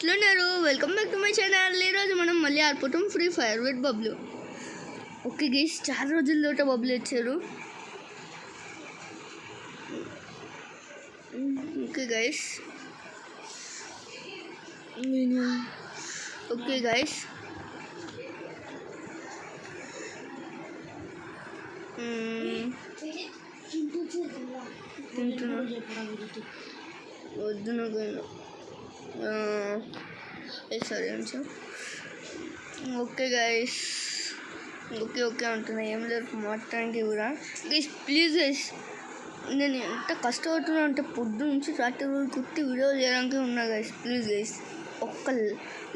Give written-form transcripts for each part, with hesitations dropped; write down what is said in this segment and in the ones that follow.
ఎట్లున్నారు? Welcome back to my channel. ఈరోజు మనం మళ్ళీ ఆడుకుంటాం free fire with Bablu. Okay guys, చాలా రోజుల బబ్లు ఇచ్చారు. ఓకే గైస్, ఓకే గైస్, తింటున్నా వద్దు నాకు. సరే అంచు. ఓకే గైస్, ఓకే అంటున్నా, ఏం లేదు మాట్లాడానికి కూడా. గైస్ ప్లీజ్ గైస్, నేను ఎంత కష్టపడుతున్నా అంటే పొద్దు నుంచి రాత్రి కుట్టి వీడియో చేయడానికి ఉన్నా గైస్. ప్లీజ్ గైస్, ఒక్క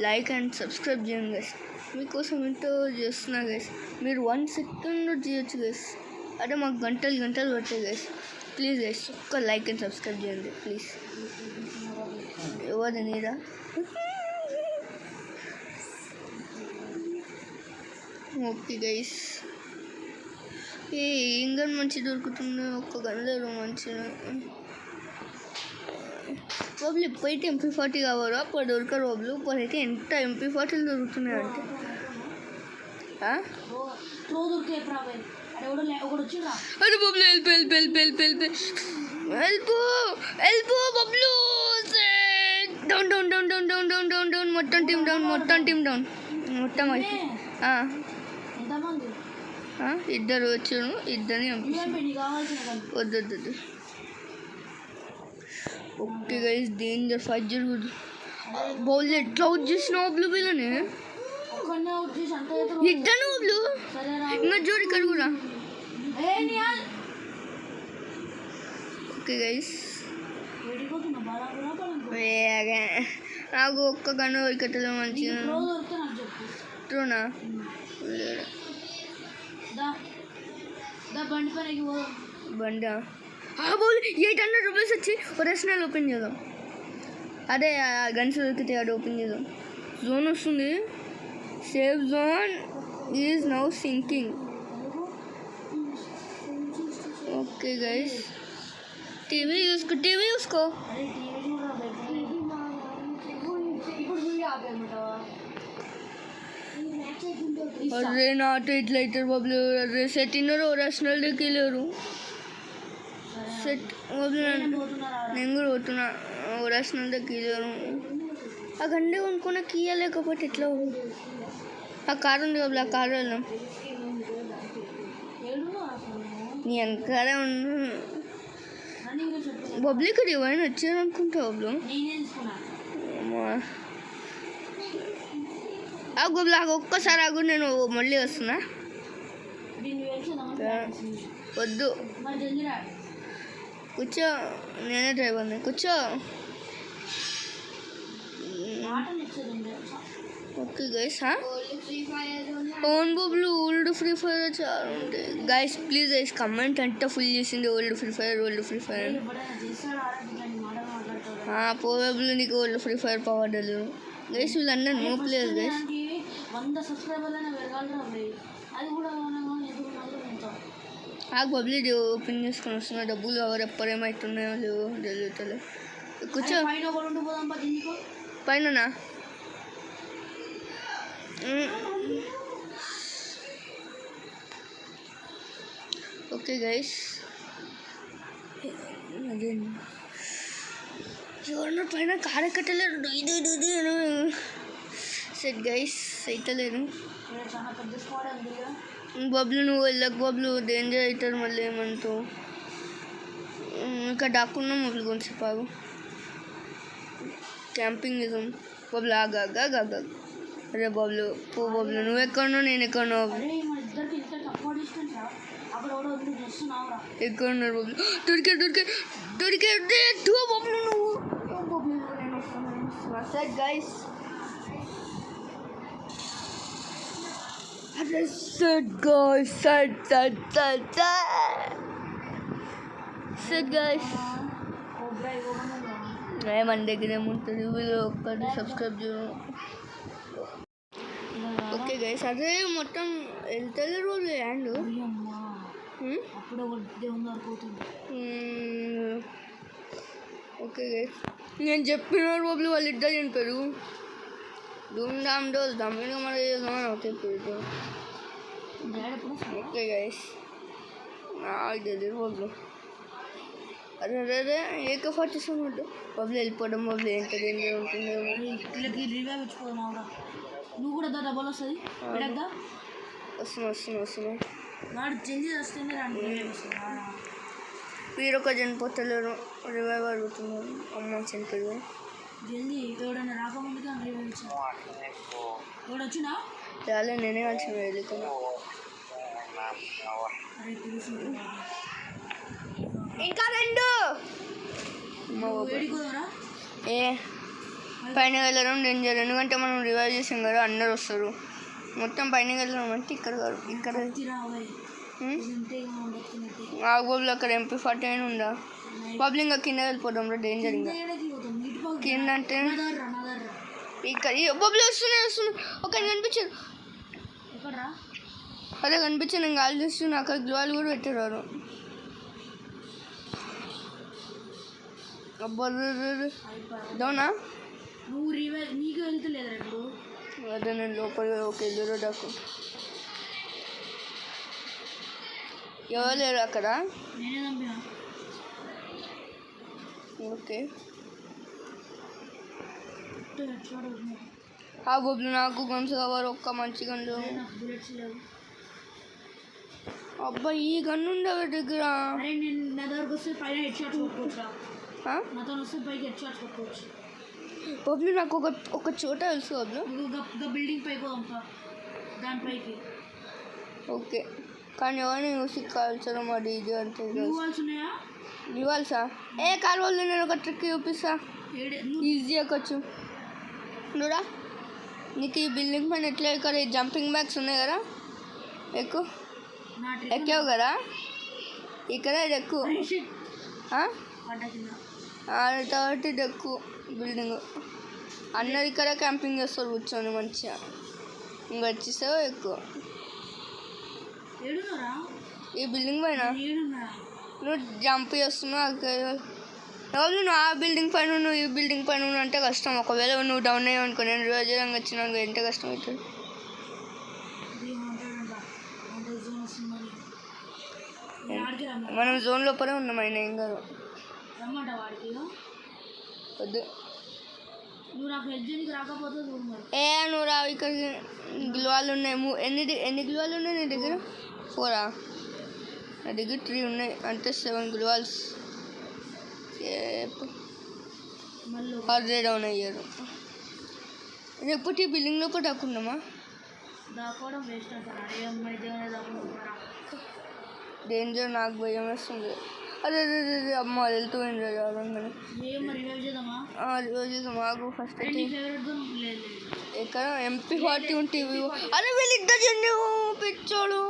లైక్ అండ్ సబ్స్క్రైబ్ చేయండి గైస్. మీకోసం ఎంతో చేస్తున్నా గైస్. మీరు 1 సెకండ్లో చేయొచ్చు గైస్, అదే మాకు గంటలు పడతాయి గైస్. ప్లీజ్ గైస్, ఒక్క లైక్ అండ్ సబ్స్క్రైబ్ చేయండి ప్లీజ్. ఎవరు నీరా? ఓకే గైస్, ఏం గన్ మంచి దొరుకుతుంది? ఒక్క గన్లేరు మంచిగా. బాబులు ఇప్పుడైతే MP40 కావాలో అప్పుడు దొరకరు బాబులు. ఇప్పుడైతే ఎంత MP40 దొరుకుతున్నాయి అంటే అరే బాబులు హెల్ప్ బాబులు. డౌన్ మొత్తం టీమ్ డౌన్ మొత్తం ఇద్దరు వచ్చాను, ఇద్దరిని వద్దు. ఓకే గైస్, డేంజర్ ఫైట్ జరుగుతుంది. బౌల్ ఎట్లా అవుట్ చేసిన బాబులు వీళ్ళని? ఇద్దరు బాబులు ఇంకా జోడి ఇక్కడ కూడా. ఓకే గైస్, నాకు ఒక్క గన్ను దొరికట్లేదు మంచిగా. ట్రూనా? బండా బౌల్ 800 రూపీస్ వచ్చి ఒరిజినల్ ఓపెన్ చేద్దాం. అదే గన్స్ దొరికితే అది ఓపెన్ చేద్దాం. జోన్ వస్తుంది. Safe zone is now sinking. Okay guys, TV చూసుకో. అరే నాతో ఇట్లా అవుతారు బాబులు. అరే సెట్ ఇన్నరు ఒరిజినల్ దగ్గర సెట్ బాబులు. నేను కూడా పోతున్నా, ఒరిజినల్ దగ్గర. ఆ గండే కొనుక్కున్న కీయ లేకపోతే ఎట్లా? ఆ కారు ఉంది బాబులు, ఆ కారు వెళ్దాం. నీ వెనకాలే ఉన్నా బబ్లు. ఇక్కడ ఎవరైనా వచ్చారు అనుకుంటా బాబులు. బబ్లు ఒక్కసారి ఆగు, నేను మళ్ళీ వస్తున్నా. వద్దు కూర్చో, నేనే డ్రైవర్ని, కూర్చో. ఓకే గైస్, అవును బబ్లు, ఓల్డ్ ఫ్రీ ఫైర్ చాలా ఉంటాయి గైస్. ప్లీజ్ గైస్, కమెంట్ అంతా ఫుల్ చేసింది ఓల్డ్ ఫ్రీ ఫైర్ అని. పో బబ్లు, నీకు ఓల్డ్ ఫ్రీ ఫైర్ పవర్ తెలియదు గైస్. వీళ్ళందరూ no players guys. Bablu open చేసుకొని వస్తున్నా. డబ్బులు ఎవరు ఎప్పుడేమవుతున్నాయో లేవో తెలియట్లేదు. కూర్చో పైన. ఓకే గైస్, అదే ఎవరన్నా పైన కారెక్కట్టలేరు. సెట్ గైస్, అయితలేరు బబ్లు. నువ్వు వెళ్ళకు బబ్లు, డేంజర్ అవుతారు మళ్ళీ ఏమంటావు. ఇంకా దాక్కున్నాం బబ్లు, కొంచెం ఆగు. క్యాంపింగ్ నిజం బబ్లు. ఆగా. అరే బబ్లు పో బబ్లు, నువ్వు ఎక్కడున్నావు నేను ఎక్కడున్నావు? ఎక్కడున్నారు బబ్లు? దొరికే బబ్లు నువ్వు. Set guys, set guys. మన దగ్గర ఏముంటుంది? వీళ్ళు ఒక్కటి సబ్స్క్రైబ్ చేయడం. ఓకే గైస్, అదే మొత్తం వెళ్తలేరు వాళ్ళు హ్యాండ్. ఓకే గైస్, నేను చెప్పిన బాబులు వాళ్ళు ఇద్దరు చనిపోయారు. ధూమ్ ధామ్ డోస్ దమ్మిగా మన చేద్దామని అవుతాయి ఇప్పుడు. ఓకే గైస్ నాకు తెలియదు బాబులు. అరే అరే అరే AK-47 ఉంటుంది బాబులు. వెళ్ళిపోవడం బాబులు ఎంత డేంజర్ ఉంటుందో. నువ్వు కూడా డబల్ వస్తుంది. వస్తున్నా వాడు జల్దీ వస్తుంది. వీరొక చనిపోతలేరు. రివైవ్ అడుగుతున్నారు. అమ్మ చనిపోయి జల్దీ ఎవడన్నా రాకముందుగా రివైవ్ ఇచ్చాను. ఎవడు వచ్చినా చాలా నేనే వచ్చిన వెళ్ళుకున్నా. ఇంకా రెండు ఏ పైన వెళ్ళడం డేంజర్. ఎందుకంటే మనం రివైవ్ చేసాం కదా, అందరు వస్తారు. మొత్తం పైన వెళ్ళడం అంటే ఇక్కడ కాదు, ఇక్కడ ఆ గోబులు అక్కడ MP-49 ఉందా బాబులు. ఇంకా కింద వెళ్ళిపోతాం రా, డేంజర్. ఇంకా కింద అంటే ఇక్కడ బాబులు వస్తున్నాయి. ఒక కనిపించారు. అదే కనిపించాను. నేను గాలి చేస్తున్నా. అక్కడ గ్లోవాలు కూడా పెట్టారు. అబ్బా దౌనా నువ్వు రివైవ్ నీకు వెళ్తలేదురా ఇప్పుడు. అదే నేను లోపల ఒక ఎదురు డాకు ఎవరు లేరు అక్కడ. నేనే చంపినా. ఓకే ఆ బొబ్బులు నాకు గన్స్ కావాలి. ఒక్క మంచి గన్ను. అబ్బా ఈ గన్ను ఉండవు దగ్గర. నా దగ్గరకు వస్తే పైన హెడ్ షాట్స్ కొట్టుకోవచ్చు. నాతో వస్తే పైకి హెడ్ షాట్స్ కొట్టుకోవచ్చు. బొబ్బులు నాకు ఒక చోట తెలుసు బొబ్బులు. బిల్డింగ్ పైకి దానిపైకి. ఓకే కానీ ఎవరిని చూసి కాల్చడం అది ఇది అంటే ఉన్నాయా ఇవ్వాల్సా. ఏ కాలు వాళ్ళు నేను ఒక ట్రిక్ చూపిస్తా. ఈజీగా ఎక్కొచ్చు నువ్వురా. నీకు ఈ బిల్డింగ్ పైన ఎట్లా ఇక్కడ జంపింగ్ బ్యాగ్స్ ఉన్నాయి కదా, ఎక్కావు కదా ఇక్కడ ఎక్కువ కాబట్టి ఎక్కువ బిల్డింగ్. అందరు ఇక్కడ క్యాంపింగ్ చేస్తారు కూర్చొని మంచిగా. ఇంకా వచ్చేసావు ఎక్కువ ఈ బిల్డింగ్ పైన. నువ్వు జంప్ చేస్తున్నావు నువ్వు ఆ బిల్డింగ్ పైన, నువ్వు ఈ బిల్డింగ్ పైన అంటే కష్టం. ఒకవేళ నువ్వు డౌన్ అయ్యావనుకో, నేను రోజంగా వచ్చినాను ఎంత కష్టం అవుతుంది. మనం జోన్ లోపలే ఉన్నాం. అయినా ఏం కాదు. వద్దు నువ్వు రా. ఇక్కడ గ్లోవాలు ఉన్నాయి. ఎన్ని గ్లోవాలు ఉన్నాయి నీ దగ్గర? 4 నా దగ్గర 3 ఉన్నాయి. అంటే 7 గ్లోవాల్స్. హార్డ్ డౌన్ అయ్యారు. ఎప్పుడు ఈ బిల్డింగ్ లోపల దాక్కున్నామా? డేంజర్. నాకు భయం వేస్తుంది. అదే అమ్మ వెళ్తుంది రాగానే. రివైవ్ చేద్దాం ఆగు. ఫస్ట్ అయితే ఇక్కడ MP-40 ఉంటుంది. అరే వీళ్ళిద్దరు చెండి పిచ్చోడు.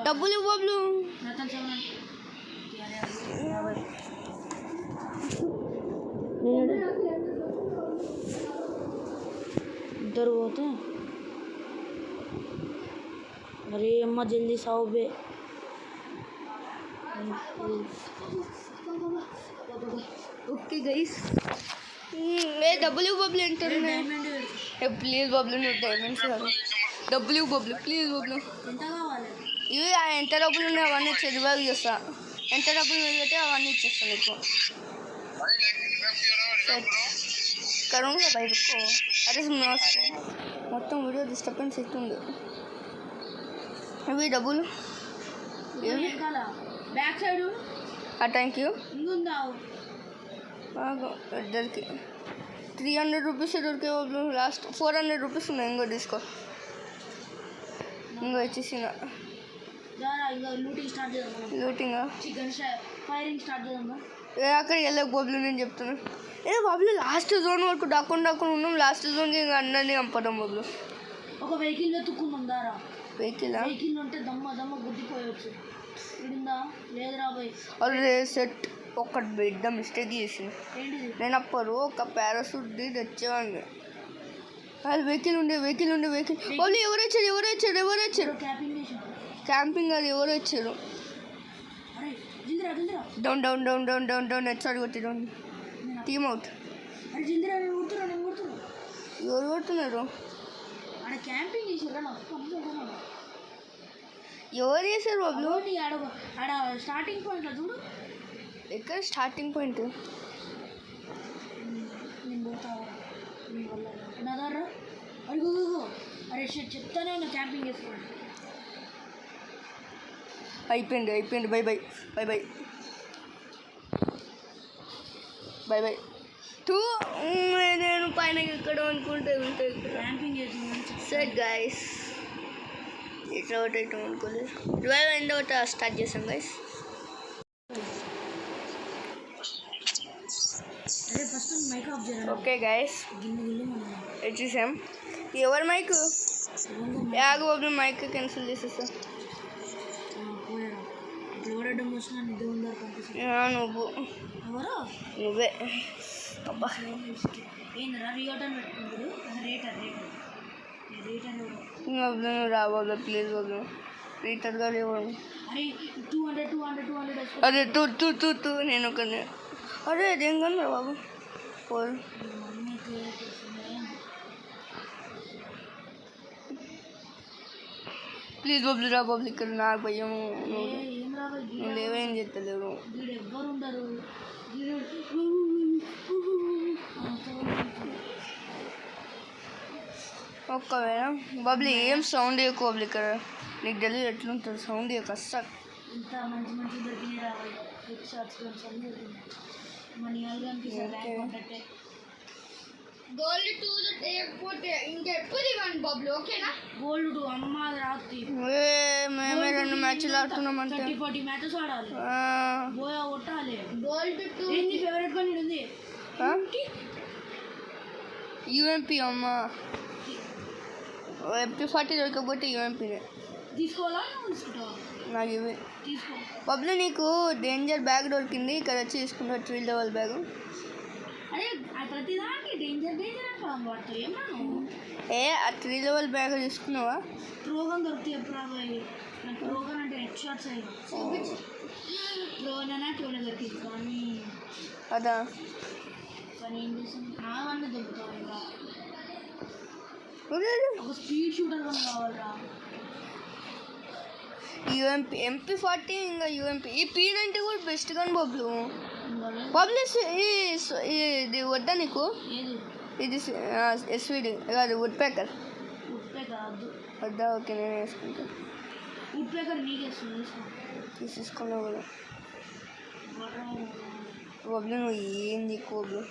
డబ్బులు ఇవ్వబులు. इधर होते हैं। अरे अम्मा जल्दी साओ बे। ఓకే గైస్ డబ్బులు బబ్లు ఏంటన్నాయి? ప్లీజ్ బబ్లు నువ్వు డైమండ్స్ కాదు. డబ్బులు బబ్లు ప్లీజ్ బబ్లు. ఇవి ఎంత డబ్బులు ఉన్నాయి అవన్నీ ఇచ్చి రివైవ్ చేస్తా. ఎంత డబ్బులు మిగిలితే అవన్నీ ఇచ్చేస్తాను నీకు. కరుంగా బయటకు. అరే మొత్తం వీడియో డిస్టర్బెన్స్ అవుతుంది. ఇవి డబ్బులు థ్యాంక్ యూ. ఇద్దరికి 300 రూపీస్ దొరికే వాళ్ళు. లాస్ట్ 400 రూపీస్ ఉన్నాయి. ఇంకో తీసుకో. ఇంకో ఇచ్చేసిన లూటింగా అక్కడికి వెళ్ళక బొబ్బులు. నేను చెప్తున్నా బొబ్బులు లాస్ట్ జోన్ వరకు దాక్కుని ఉన్నాం. లాస్ట్ జోన్కి ఇంకా అందరినీ చంపడం బొబ్బులు. ఒక వెహికల్ వెతుక్కున్నాం. దారా వెహికల్ ఉంటే దమ్మ గుద్దిపోయవచ్చు. లేదురా పోయి అరే సెట్ ఒక్కటి పెద్ద మిస్టేక్ చేసింది. నేను అప్పుడు ఒక పారాషూట్ తెచ్చేవాడిని. అది వెహికల్ ఉండే వాళ్ళు ఎవరు వచ్చారు క్యాంపింగ్. అది ఎవరు వచ్చారు? Down down down down down down headshot కొట్టి డౌన్ టీమ్ అవుట్. అరే జిందిరా నేను కొడుతున్నా. ఎవరు కొడుతున్నారు? ఆడ క్యాంపింగ్ చేసారా నాకు ఎవరు చేశారు బాబు? ఆడ స్టార్టింగ్ పాయింట్లో చూడు. ఎక్కడ స్టార్టింగ్ పాయింట్? నేను పోతా నా దగ్గర. అడుగు అరే చెప్తానే ఉన్నా క్యాంపింగ్ చేస్తున్నాను. అయిపోయింది. By by two. నేను పైన ఎక్కడం అనుకుంటే ఉంటాయి క్యాంపింగ్ చేస్తున్నాను. సెట్ గైస్ ఇట్లా ఒకటి ఐటమ్ అనుకోలేదు. రివైవ్ అయిన ఒకటి స్టార్ట్ చేసాం గైస్. అరే ఫస్ట్ మైక్ ఆఫ్ చేయాలి. ఓకే గైస్ వచ్చేసాం. ఎవరు మైక్? యాగ బాబు మైక్ క్యాన్సిల్ చేసేసా. నువ్వే అబ్బా నువ్వు రా బాబు ప్లీజ్ బాబు రీటర్గా లేవు. అరే టూ నేను ఒక అరే అదేం కన్నా బాబు పోదు. ప్లీజ్ బబ్లు రా బబ్లు ఇక్కడ నాకు భయం. నువ్వు లేవేం చెప్తలేవు. ఒక్కవేళ బబ్లు ఏం సౌండ్ ఎక్కువ బబ్లు ఇక్కడ నీకు తెలియదు ఎట్లుంటుంది సౌండ్ ఎక్కువ అస్సలు. గోల్డ్ 2 లేకపోతే ఇంకెప్పుడు ఇవ్వండి బబ్లు ఓకేనా? గోల్డ్ 2 అమ్మ రాత్రి మేమే 2 మ్యాచ్లు ఆడుతున్నామంటే 40 మ్యాచెస్ ఆడాలి. బోయా కొట్టాలి. గోల్డ్ 2 ఏంది ఫేవరెట్ గా ఉంది? యూఎంపీ అమ్మ MP40 దొరకపోతే యూఎంపీనే తీసుకోవాలా? తీసుకుంటావా? నాకు ఇవి తీసుకో బబ్లు. నీకు డేంజర్ బ్యాగ్ దొరికింది ఇక్కడ వచ్చి తీసుకుంటా 3 లెవెల్ బ్యాగ్. అరే ప్రతిదానికి డేంజర్ అని వాడుతావు ఏమన్నా? ఆ 3 లెవెల్ బ్యాగ్ తీసుకున్నావా? ట్రోగన్ దొరికితే ఎప్పుడు రాబోయే? నాకు ట్రోగన్ అంటే హెడ్ షాట్స్ అయ్యి ట్రోగన్ ట్రోగన్ దొరికింది కానీ అదా ఏం చేసింది నావన్నీ దొరుకుతావు. ఇంకా ఒక స్పీడ్ షూటర్ కానీ కావాలరా. యూఎంపీ MP40 ఇంకా యూఎంపీ ఈ P90 కూడా బెస్ట్ కానీ బబ్లు. ఇది వద్దా నీకు? ఇది ఎస్విడి కాదు వుడ్ పేకర్ వద్దా? ఓకే నేను వేసుకుంటా. తీసేసుకున్నావు కదా బబ్లు. నువ్వు ఏం నీకు బబ్లు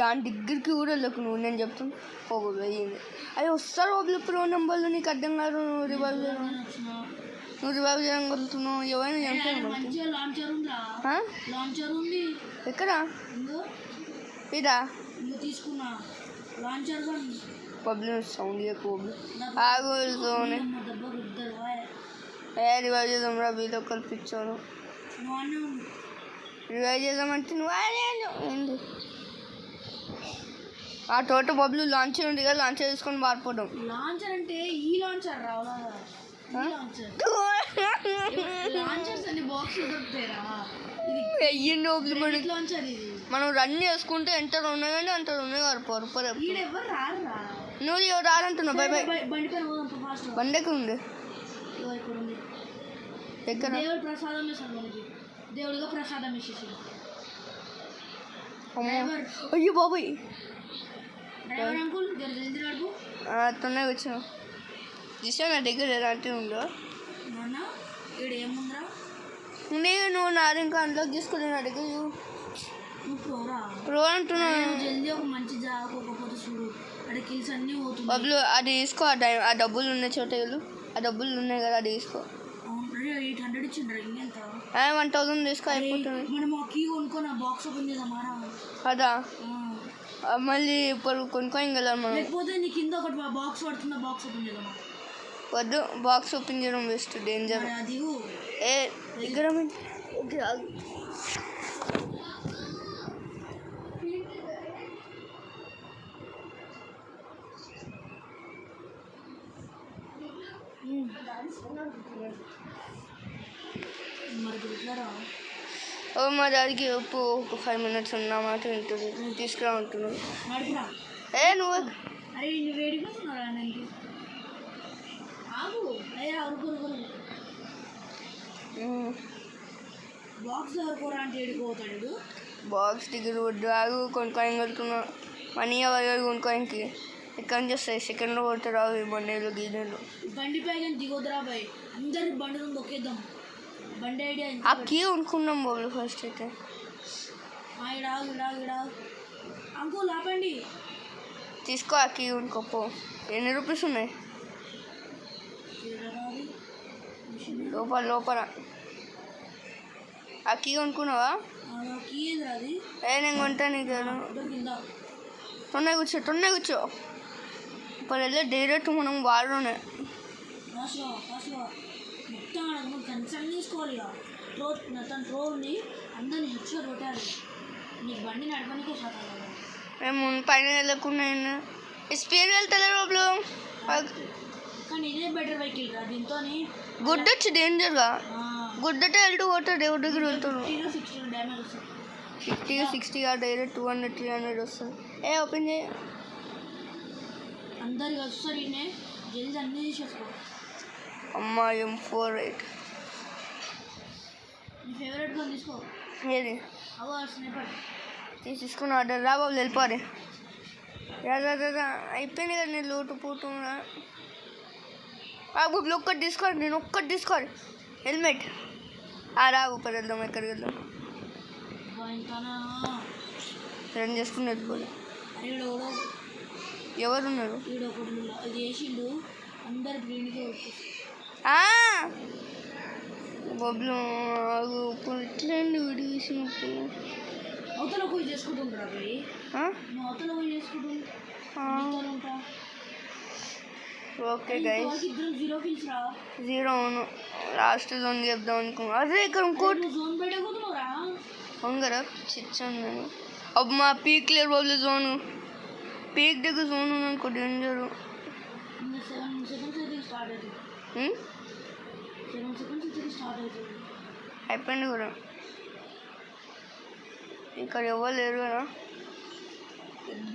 దాని దగ్గరికి కూడా వెళ్ళకు నువ్వు. నేను చెప్తాను ఓ బబ్లు అయ్యింది. అది వస్తారు బబ్లు ప్రో నెంబర్లు నీకు అర్థం కాదు. నువ్వు రివైవ్ చేయగలుగుతున్నావు. ఎవరైనా చంపాను. ఎక్కడ ఇదా తీసుకున్నా లాంచర్ పబ్లు సౌండ్ ఎక్కువ ఆగు. రివైవ్ చేద్దాం రా వీళ్ళు కల్పించాను. రివైవ్ చేద్దామంటే నువ్వు ఏంది ఆ తోట బబ్లు లాంచర్ ఉంది కదా లాంచర్ తీసుకొని పారిపోవడం. లాంచర్ అంటే ఈ లాంచర్ రావాలా? మనం రన్ చేసుకుంటే ఎంత ఉన్నాయి కానీ అంత ఉన్నాయి కదా. నువ్వు ఎవరు రాలంటున్నావు? బై బై బండికి ఉంది ఎక్కడ? దేవుడిగా ప్రసాదం వేసేసి అయ్యో బాబాయ్ అతనే వచ్చాను చూసా నా దగ్గర ఎలాంటివి ఉందో. నేను నా ఇంకా అన్లాక్ చేసుకోలేదు నా దగ్గర. ప్రో అంటున్నా బబ్లు అది తీసుకో. ఆ డబ్బులు ఉన్న చోట వెళ్ళు. ఆ డబ్బులు ఉన్నాయి కదా అది తీసుకో. 1000 తీసుకో అయిపోతుంది కదా. మళ్ళీ ఇప్పుడు కొనుక్కొని వెళ్ళాలి మనం. వద్దు బాక్స్ ఓపెన్ చేయడం బెస్ట్. డేంజర్ దగ్గర మా డాడీకి చెప్పు ఒక 5 minutes ఉన్న మాట వింటుంది తీసుకురా ఉంటున్నాను. నడుపురా. నువ్వు అరే నువ్వు వేడిపోతున్నారా నాకు ఆగు. అయ్యా అరుకురు బాక్స్ దొరకరా అంటే ఏడిపోతాడు. బాక్స్ టికెట్ డ్రాగు కొనుక్కోని వెళ్తున్నా. మనీ అవర్ కొనుక్కోనికి ఇక్కడ నుంచి వస్తాయి. సెకండ్లో కొడితే రావు ఈ బండిలో గీజన్లో. బండి పై కానీ దిగొద్దురా బాయ్. అందరి బండి దొక్కేద్దాం. బండి ఐడియా ఆ కీ కొనుక్కున్నాం బాబు ఫస్ట్ అయితే. ఇడా అంకుల్ ఆపండి. తీసుకో ఆ కీ కొనుక్కోపో. ఎన్ని రూపీస్ ఉన్నాయి లోపల? ఆ కీ కొనుక్కున్నావా? కీ ఏదిరా అది? నేను కొంటా నీకు. తొందర కూర్చో. ఇప్పుడు వెళ్ళి డైరెక్ట్ మనం వాడలోనే మొత్తం కన్సల్ట్ తీసుకోవాలి. తన ట్రో ఉంది అందరినీ హెచ్చుగా కొట్టాలి. నీకు బండి నడపనికే శాతం. మేము పైన వెళ్ళకుండా స్పీడ్ వెళ్తారు బాబులు. కానీ ఇదే బెటర్ వెహికల్ రా. దీంతో గుడ్డొచ్చు డేంజర్గా. గుడ్డటే వెళ్తూ పోతాడు. దేవుడి దగ్గర వెళ్తాడు. 60 డ్యామేజ్ వస్తుంది. 50-60 డైరెక్ట్ 200-300 వస్తుంది. ఓపెన్ చేయ. అందరికి వస్తారు. ఈయనే జల్దీ అన్నీ తీసేసుకో. అమ్మా M48 నీ ఫేవరెట్ గా తీసుకో. ఏది స్నేపర్ తీసుకున్నా. ఆర్డర్ రా బాబు వెళ్ళిపోరే. అయిపోయింది కదా నేను లోటు పోటు. బాబు ఒక్కటి తీసుకోరు. నేను ఒక్కటి తీసుకోరు. హెల్మెట్ రా ఊపర్ వెళ్దాం. ఎక్కడికి వెళ్దాం? రన్ చేసుకుని వెళ్ళిపోలే. ఎవరున్నారు? బొబ్బులు ఇట్లండి విడిసినప్పుడు అవతల పోయి చేసుకుంటుంటారా? అవతల పోయి చేసుకుంటుంటా. ఓకే గైస్ 0 అవును. లాస్ట్ జోన్ చెప్దాం అనుకున్నా. అదే ఇక్కడ ఇంకోటి వంగరా చిచ్చాను నేను. అబ్బా పీక్ లేరు బాబులు. జోను పీక్ దగ్గర జోన్ ఉంది అనుకో డేంజరు. అయిపోయింది కూడా. ఇక్కడ ఎవరు లేరు కదా.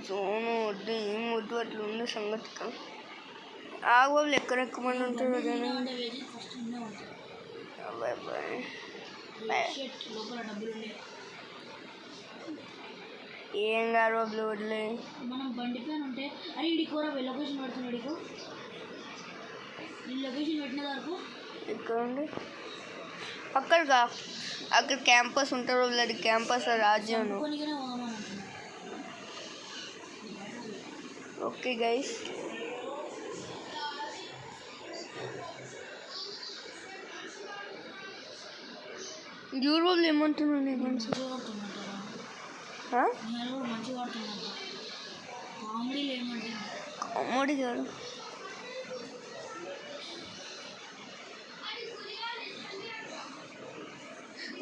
జోను వద్దు ఏం వద్దు అట్లా ఉంది సంగతి. బాబులు ఎక్కడెక్క మంది ఉంటారు. ఏం కాదు బాబులు వదిలే. మనం బండి పైన ఉంటే అరే ఇడికోరా లొకేషన్ పెడుతున్నాడు. లొకేషన్ పెట్టిన వరకు ఎక్కడ ఉంది? అక్కడికా? అక్కడ క్యాంపస్ ఉంటారు. అది క్యాంపస్ రాజ్యం. ఓకే గైస్ యూరోప్లో ఏమంటున్నాను నీకు మంచిగా కామెడీ కాదు.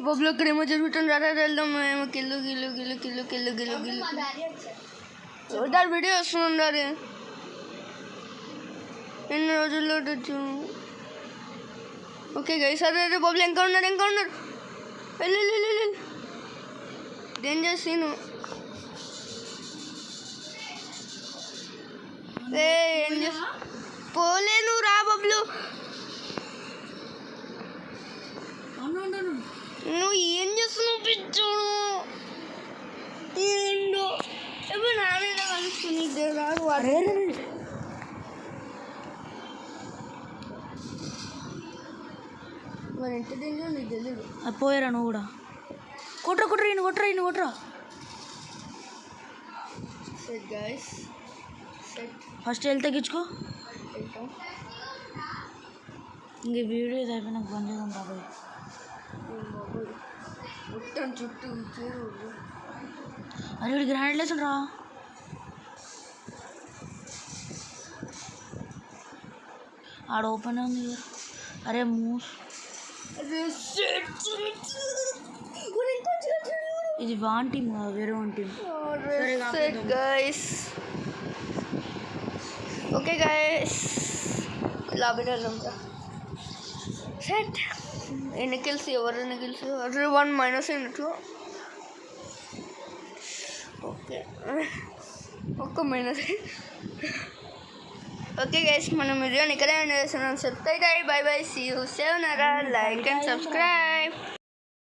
బొబ్బులు ఇక్కడ ఏమో జరుగుతుంది. రా వెళ్దాం. ఏమో కిల్లు దాని వీడియో వస్తుండాలి. ఎన్ని రోజుల్లో వచ్చు. ఓకే గైస్ అదే బొబ్బులు ఇంకా ఉన్నారు. వెళ్ళు. Danger scene. పోలే నువ్వు రా బొబ్బులు. నువ్వు ఏం చేస్తున్నావు పిచ్చోడు? ఏంటో ఎప్పుడు నాన్న కలుసుకుని రాడు. మరి ఎంత డేంజర్ నీకు తెలియదు. పోయారా నువ్వు కూడా? కొట్టరా. Set guys set. First health తగ్గించుకో. ఇంక వీడియో అయిపోయినాక బంద్ చేద్దాం బాబాయ్. మొత్తం చుట్టూ అరే వీడి గ్రాండ్ లెసన్ రా. ఆడ ఓపెన్ ఉంది. అరే మూస్ ఇది వాన్ టీమ్ వేరే one team. Guys okay guys లాబీలో సెట్. ఎన్ని కిల్స్ ఎవరైనా కిల్స్ అరే 1 మైనస్ అయినట్లు. ఓకే ఒక్క మైనస్. ఓకే గైస్, మనం వీడియోని ఇక్కడే ఎండ్ చేస్తున్నాం. Subscribe, bye bye, see you, సేవ్ నరా, లైక్ అండ్ సబ్స్క్రైబ్.